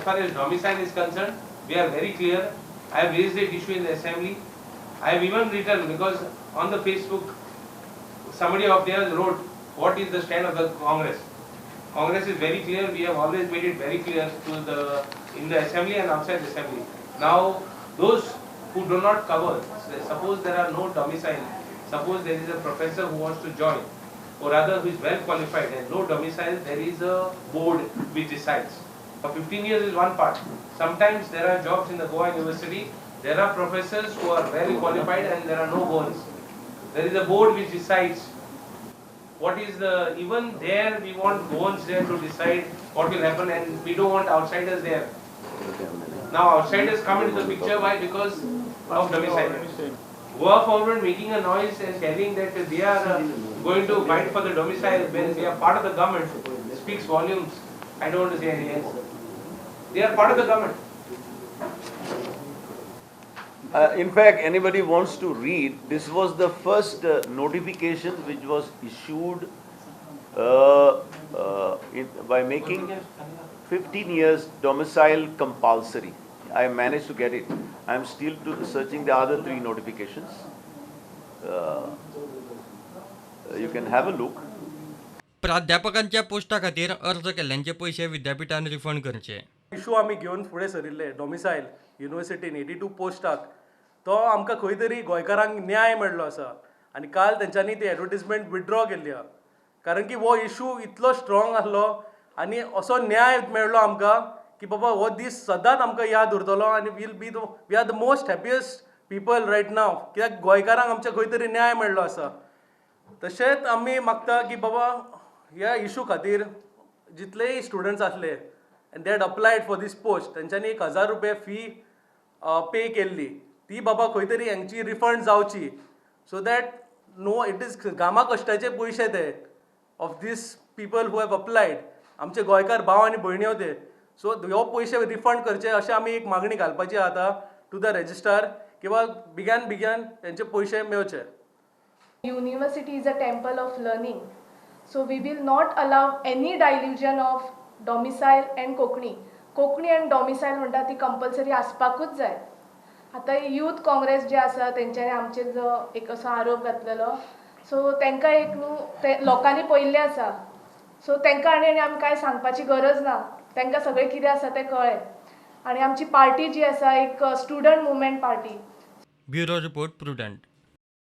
far as domicile is concerned, we are very clear. I have raised that issue in the assembly. I have even written, because on the Facebook, somebody of theirs wrote, what is the stand of the Congress? Congress is very clear. We have always made it very clear in the assembly and outside the assembly. Now, those who do not cover, suppose there are no domicile, suppose there is a professor who wants to join, or rather who is well qualified and no domicile, there is a board which decides. For 15 years is one part. Sometimes there are jobs in the Goa University, there are professors who are very qualified and there are no Goans. There is a board which decides what is even there we want Goans there to decide what will happen, and we don't want outsiders there. Now outsiders come into the picture, why? Because of domicile. Goa Forward making a noise and telling that they are going to fight for the domicile when they are part of the government speaks volumes. I don't want to say anything else. They are part of the government. In fact, anybody wants to read, this was the first notification which was issued by making 15 years domicile compulsory. I managed to get it. I am still searching the other 3 notifications. You can have a look. प्राध्यापकांच्या पोस्टा खातीर अर्ज केल्ल्यांचे पयशे विद्यापीठान refund करचे. Issue आमी घेवन फुडें सरिल्ले डॉमिसायल युनिवर्सिटीन 82 पोस्टाक तो आमकां खंय तरी गोंयकारांक न्याय मेळ्ळो आसा आनी काल तेंच्यांनी ती एडवर्टिजमेंट विथड्रॉ केल्ली आहा कारण की हो इशू इतलो स्ट्रॉंग आसलो आनी असो न्याय मेळ्ळो आमकां की बाबा हो दीस सदांच आमकां याद उरतलो आनी we are the most happiest people right now कित्याक गोंयकारांक आमच्या खंय तरी न्याय मेळ्ळो आसा. तशेंच आमी मागता की बाबा ह्या इशू खातीर जितलेय स्टुडंट्स आसले and they had applied for this post तेंच्यांनी 1000 रुपया फी पे केल्ली ती बाबा खंय तरी हांची रिफंड जावची so that no it is गामा कश्टाचे पयशे ते of these people who have applied आमचे गोंयकार भाव आनी भयण्यो ते सो ह्यो पयशे रिफंड करचे अशें आमी एक मागणी घालपाची आतां टू द रजिस्ट्रार किंवा बेगीन तेंचे पयशे मेळचे. University is a temple of learning, so we will not allow any dilution of domicile and Konkani and domicile म्हणटा ती कंपल्सरी आसपाकूच जाय. आतां यूथ काँग्रेस जे आसा तेंच्यांनी आमचेर जो एक असो आरोप घातलेलो सो तांकां एक न्हू लोकांनी पळयल्लें आसा सो तांकां आनी आमी कांय सांगपाची गरज ना तांकां सगळें कितें आसा तें कळ्ळें आनी आमची पार्टी जी आसा एक student movement party. Bureau report prudent.